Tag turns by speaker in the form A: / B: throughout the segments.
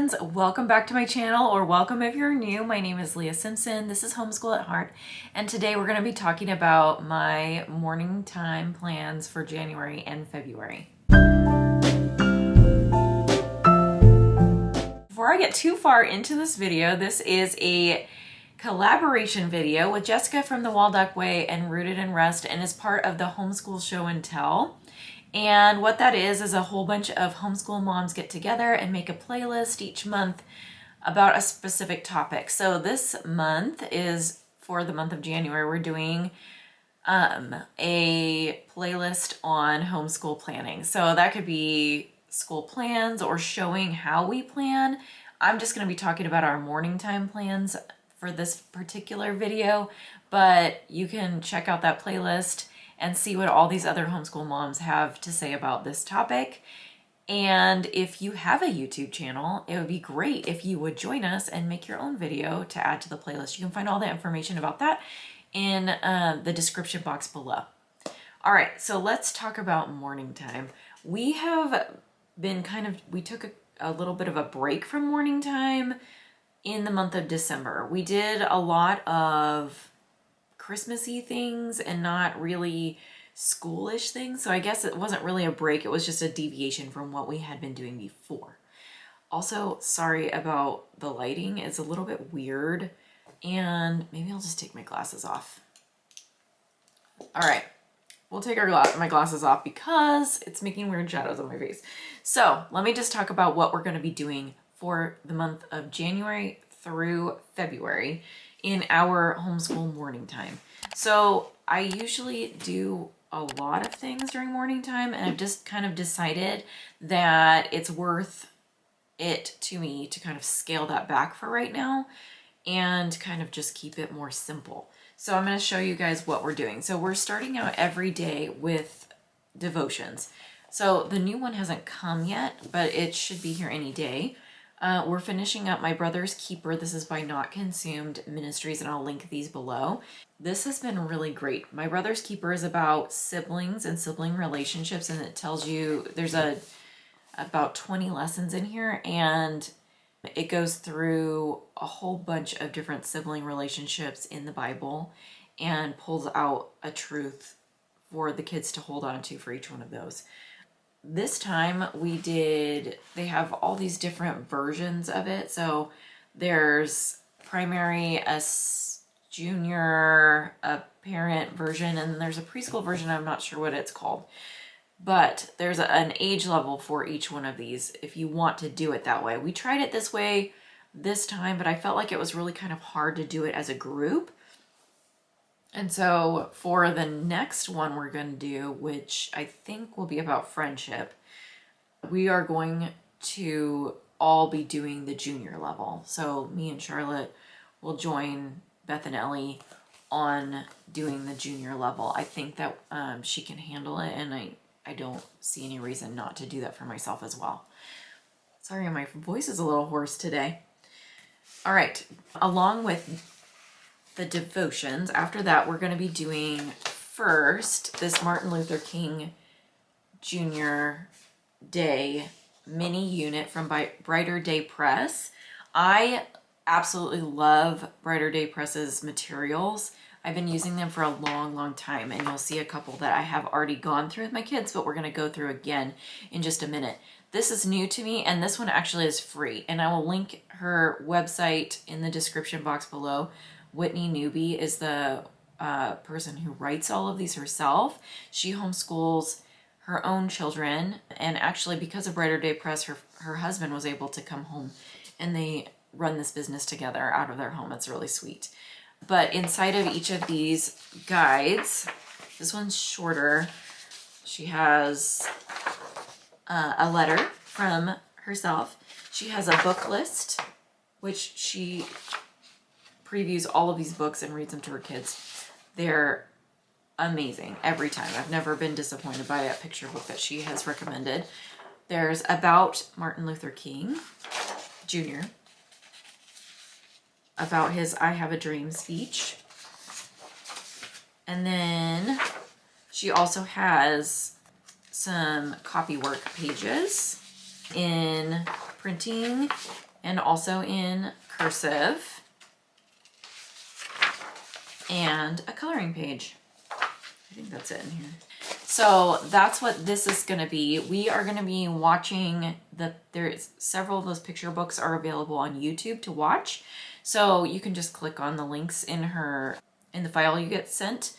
A: friends, welcome back to my channel, or welcome if you're new. My name is Leah Simpson. This is Homeschool at Heart, and today we're going to be talking about my morning time plans for January and February. Before I get too far into this video, this is a collaboration video with Jessica from the Waldock Way and Rooted in Rest, and is part of the Homeschool Show and Tell. And what that is a whole bunch of homeschool moms get together and make a playlist each month about a specific topic. So this month is, for the month of January, we're doing a playlist on homeschool planning. So that could be school plans or showing how we plan. I'm just going to be talking about our morning time plans for this particular video, but you can check out that playlist and see what all these other homeschool moms have to say about this topic. And if you have a YouTube channel, it would be great if you would join us and make your own video to add to the playlist. You can find all the information about that in the description box below. All right, so let's talk about morning time. We have been we took a little bit of a break from morning time in the month of December. We did a lot of Christmassy things and not really schoolish things. So I guess it wasn't really a break. It was just a deviation from what we had been doing before. Also, sorry about the lighting. It's a little bit weird, and maybe I'll just take my glasses off. All right, we'll take my glasses off because it's making weird shadows on my face. So let me just talk about what we're going to be doing for the month of January through February in our homeschool morning time. So I usually do a lot of things during morning time, and I've just kind of decided that it's worth it to me to kind of scale that back for right now and kind of just keep it more simple. So I'm going to show you guys what we're doing. So we're starting out every day with devotions. So the new one hasn't come yet, but it should be here any day. We're finishing up My Brother's Keeper. This is by Not Consumed Ministries, and I'll link these below. This has been really great. My Brother's Keeper is about siblings and sibling relationships, and it tells you, there's about 20 lessons in here, and it goes through a whole bunch of different sibling relationships in the Bible and pulls out a truth for the kids to hold on to for each one of those. This time they have all these different versions of it. So there's primary, a junior, a parent version, and there's a preschool version. I'm not sure what it's called, but there's an age level for each one of these if you want to do it that way. We tried it this way this time, but I felt like it was really kind of hard to do it as a group. And so for the next one we're going to do, which I think will be about friendship, we are going to all be doing the junior level. So me and Charlotte will join Beth and Ellie on doing the junior level. I think that she can handle it, and I don't see any reason not to do that for myself as well. Sorry, my voice is a little hoarse today. All right, along with the devotions, after that we're going to be doing first this Martin Luther King Jr. Day mini unit from Brighter Day Press. I absolutely love Brighter Day Press's materials. I've been using them for a long time, and you'll see a couple that I have already gone through with my kids, but we're going to go through again in just a minute. This is new to me, and this one actually is free, and I will link her website in the description box below. Whitney Newby is the person who writes all of these herself. She homeschools her own children, and actually because of Brighter Day Press, her husband was able to come home, and they run this business together out of their home. It's really sweet. But inside of each of these guides, this one's shorter. She has a letter from herself. She has a book list, which she previews all of these books and reads them to her kids. They're amazing every time. I've never been disappointed by a picture book that she has recommended. There's about Martin Luther King Jr., about his I Have a Dream speech. And then she also has some copy work pages in printing and also in cursive, and a coloring page. I think that's it in here. So that's what this is going to be. We are going to be watching there's several of those picture books are available on YouTube to watch. So you can just click on the links in the file you get sent,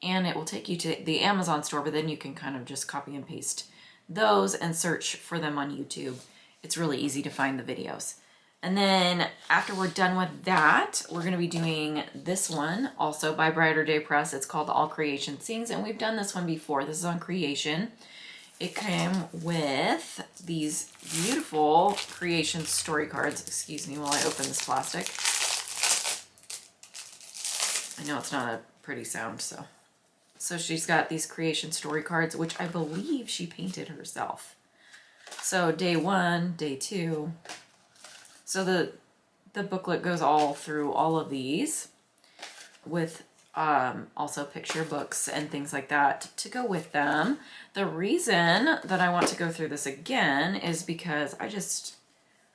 A: and it will take you to the Amazon store, but then you can kind of just copy and paste those and search for them on YouTube. It's really easy to find the videos. And then after we're done with that, we're going to be doing this one also by Brighter Day Press. It's called All Creation Sings, and we've done this one before. This is on creation. It came with these beautiful creation story cards. Excuse me while I open this plastic. I know it's not a pretty sound, so she's got these creation story cards, which I believe she painted herself. So day 1, day 2. So the booklet goes all through all of these with also picture books and things like that to go with them. The reason that I want to go through this again is because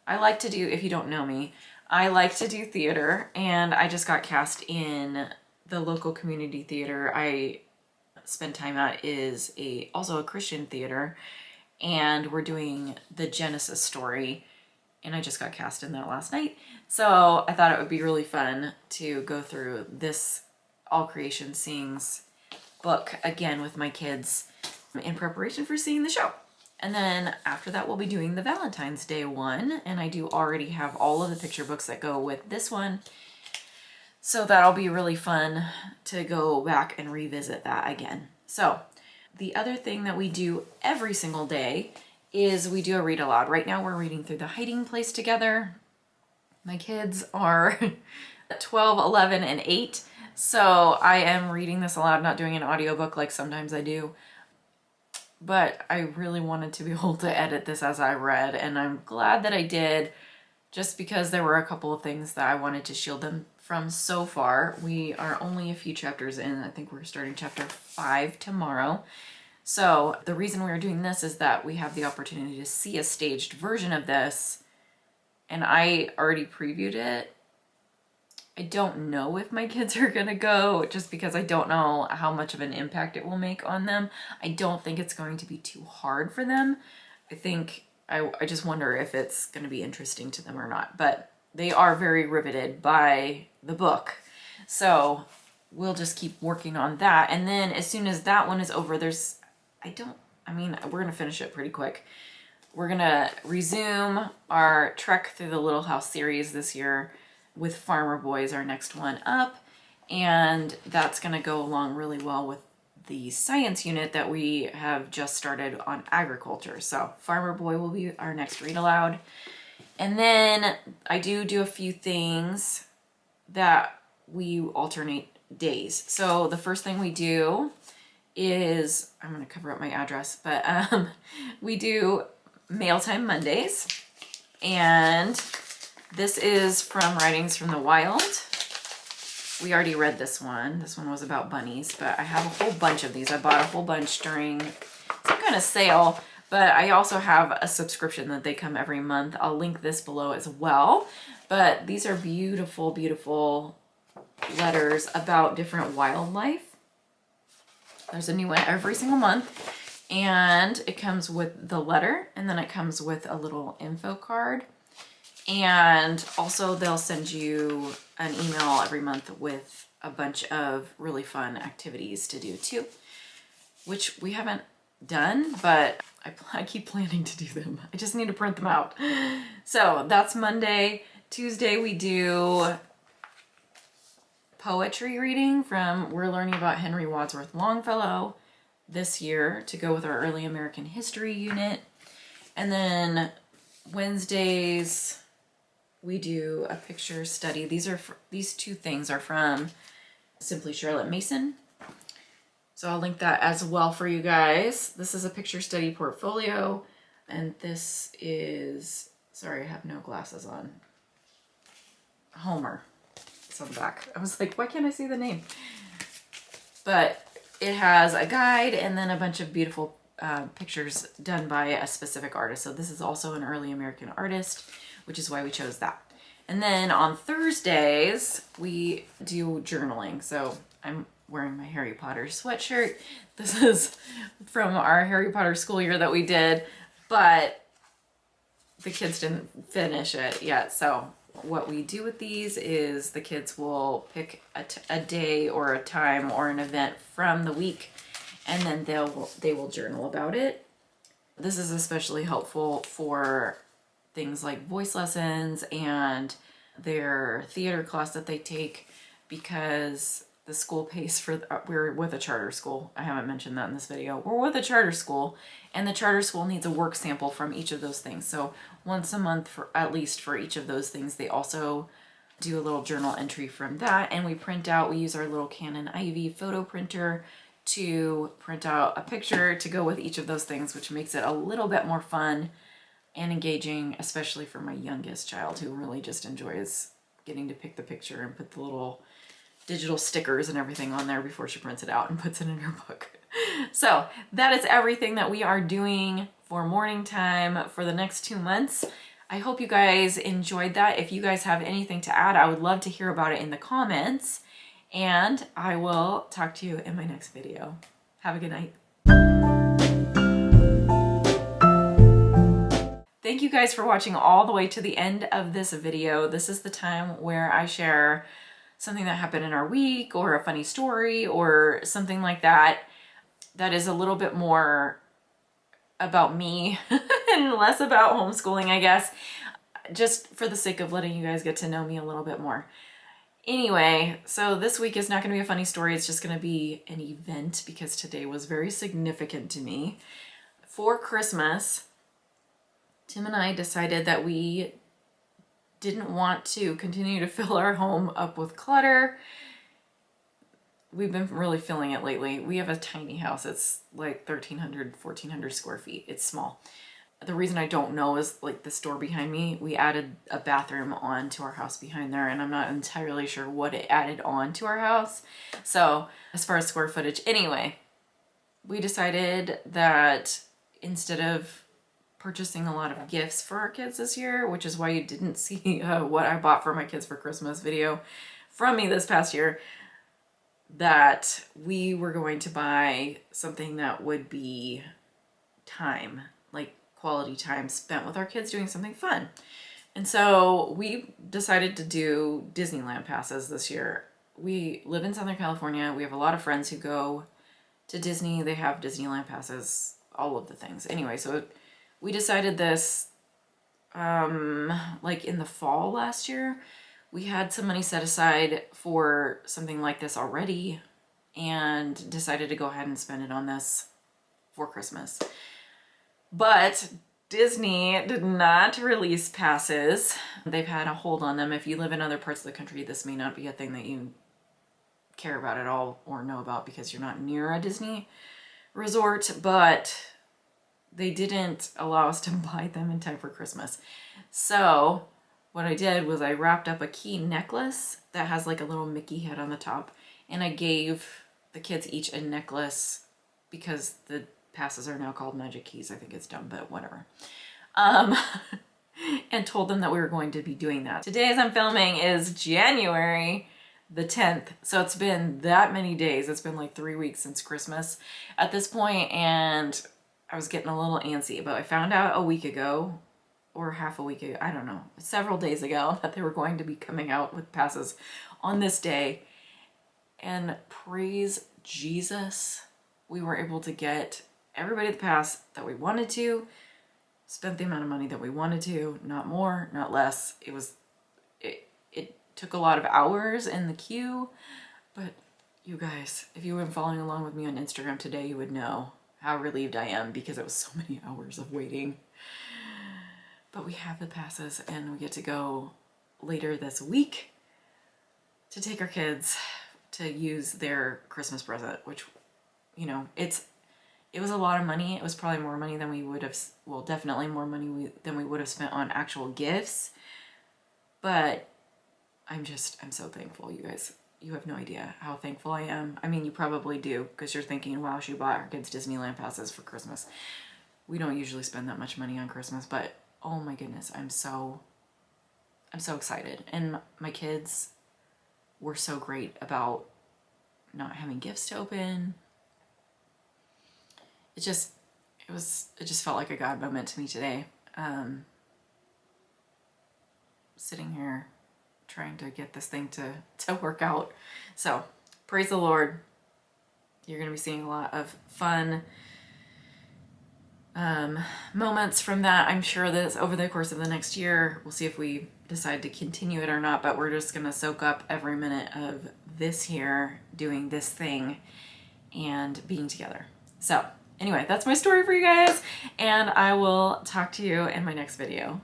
A: I like to do, if you don't know me, I like to do theater, and I just got cast in the local community theater I spend time at is also a Christian theater, and we're doing the Genesis story, and I just got cast in that last night. So I thought it would be really fun to go through this All Creation Sings book again with my kids in preparation for seeing the show. And then after that, we'll be doing the Valentine's Day one, and I do already have all of the picture books that go with this one. So that'll be really fun to go back and revisit that again. So the other thing that we do every single day is we do a read aloud. Right now we're reading through The Hiding Place together. My kids are 12, 11, and 8. So I am reading this aloud, not doing an audiobook like sometimes I do. But I really wanted to be able to edit this as I read, and I'm glad that I did, just because there were a couple of things that I wanted to shield them from so far. We are only a few chapters in. I think we're starting chapter 5 tomorrow. So the reason we're doing this is that we have the opportunity to see a staged version of this, and I already previewed it. I don't know if my kids are gonna go, just because I don't know how much of an impact it will make on them. I don't think it's going to be too hard for them. I just wonder if it's gonna be interesting to them or not, but they are very riveted by the book. So we'll just keep working on that. And then as soon as that one is over, we're gonna finish it pretty quick. We're gonna resume our trek through the Little House series this year with Farmer Boys, our next one up. And that's gonna go along really well with the science unit that we have just started on agriculture. So Farmer Boy will be our next read aloud. And then I do a few things that we alternate days. So the first thing we do is, I'm going to cover up my address, but we do Mail Time Mondays. And this is from Writings from the Wild. We already read this one. This one was about bunnies, but I have a whole bunch of these. I bought a whole bunch during some kind of sale, but I also have a subscription that they come every month. I'll link this below as well. But these are beautiful, beautiful letters about different wildlife. There's a new one every single month, and it comes with the letter, and then it comes with a little info card. And also they'll send you an email every month with a bunch of really fun activities to do too, which we haven't done, but I keep planning to do them. I just need to print them out. So that's Monday. Tuesday we do poetry reading from, we're learning about Henry Wadsworth Longfellow this year to go with our early American history unit. And then Wednesdays we do a picture study. These two things are from Simply Charlotte Mason. So I'll link that as well for you guys. This is a picture study portfolio, and this is, sorry, I have no glasses on, Homer. It's on the back. I was like, why can't I see the name? But it has a guide and then a bunch of beautiful pictures done by a specific artist. So this is also an early American artist. which is why we chose that. And then on Thursdays, we do journaling. So I'm wearing my Harry Potter sweatshirt. This is from our Harry Potter school year that we did, but the kids didn't finish it yet. So what we do with these is the kids will pick a day or a time or an event from the week, and then they will journal about it. This is especially helpful for things like voice lessons and their theater class that they take, because the school pays for, we're with a charter school. I haven't mentioned that in this video. We're with a charter school, and the charter school needs a work sample from each of those things. So once a month, for at least for each of those things, they also do a little journal entry from that. And we print out, we use our little Canon Ivy photo printer to print out a picture to go with each of those things, which makes it a little bit more fun and engaging, especially for my youngest child, who really just enjoys getting to pick the picture and put the little digital stickers and everything on there before she prints it out and puts it in her book. So that is everything that we are doing for morning time for the next 2 months. I hope you guys enjoyed that. If you guys have anything to add, I would love to hear about it in the comments, and I will talk to you in my next video. Have a good night. Thank you guys for watching all the way to the end of this video. This is the time where I share something that happened in our week, or a funny story, or something like that, that is a little bit more about me and less about homeschooling, I guess, just for the sake of letting you guys get to know me a little bit more. Anyway, so this week is not going to be a funny story. It's just going to be an event, because today was very significant to me. For Christmas, Tim and I decided that we didn't want to continue to fill our home up with clutter. We've been really feeling it lately. We have a tiny house. It's like 1,300, 1,400 square feet. It's small. The reason I don't know is, like, the store behind me, we added a bathroom on to our house behind there, and I'm not entirely sure what it added on to our house. So as far as square footage, anyway, we decided that instead of purchasing a lot of gifts for our kids this year, which is why you didn't see what I bought for my kids for Christmas video from me this past year, that we were going to buy something that would be time, like quality time spent with our kids doing something fun. And so we decided to do Disneyland passes this year. We live in Southern California. We have a lot of friends who go to Disney. They have Disneyland passes, all of the things. Anyway, so we decided this like in the fall last year. We had some money set aside for something like this already, and decided to go ahead and spend it on this for Christmas. But Disney did not release passes. They've had a hold on them. If you live in other parts of the country, this may not be a thing that you care about at all or know about, because you're not near a Disney resort, but they didn't allow us to buy them in time for Christmas. So what I did was I wrapped up a key necklace that has like a little Mickey head on the top, and I gave the kids each a necklace, because the passes are now called Magic Keys. I think it's dumb, but whatever. And told them that we were going to be doing that. Today, as I'm filming, is January the 10th. So it's been that many days. It's been like 3 weeks since Christmas at this point, and I was getting a little antsy, but I found out a week ago, or half a week ago, I don't know, several days ago, that they were going to be coming out with passes on this day. And praise Jesus, we were able to get everybody the pass that we wanted to, spent the amount of money that we wanted to, not more, not less. It took a lot of hours in the queue, but you guys, if you were following along with me on Instagram today, you would know how relieved I am, because it was so many hours of waiting. But we have the passes, and we get to go later this week to take our kids to use their Christmas present, which, you know, it was a lot of money. It was probably more money than we would have, well, definitely more money than we would have spent on actual gifts. But I'm so thankful, you guys. You have no idea how thankful I am. I mean, you probably do, because you're thinking, wow, she bought her kids Disneyland passes for Christmas. We don't usually spend that much money on Christmas, but oh my goodness, I'm so I'm so excited. And my kids were so great about not having gifts to open. It just felt like a God moment to me today. Sitting here trying to get this thing to work out. So praise the Lord. You're going to be seeing a lot of fun moments from that. I'm sure that over the course of the next year, we'll see if we decide to continue it or not, but we're just going to soak up every minute of this here, doing this thing and being together. So anyway, that's my story for you guys, and I will talk to you in my next video.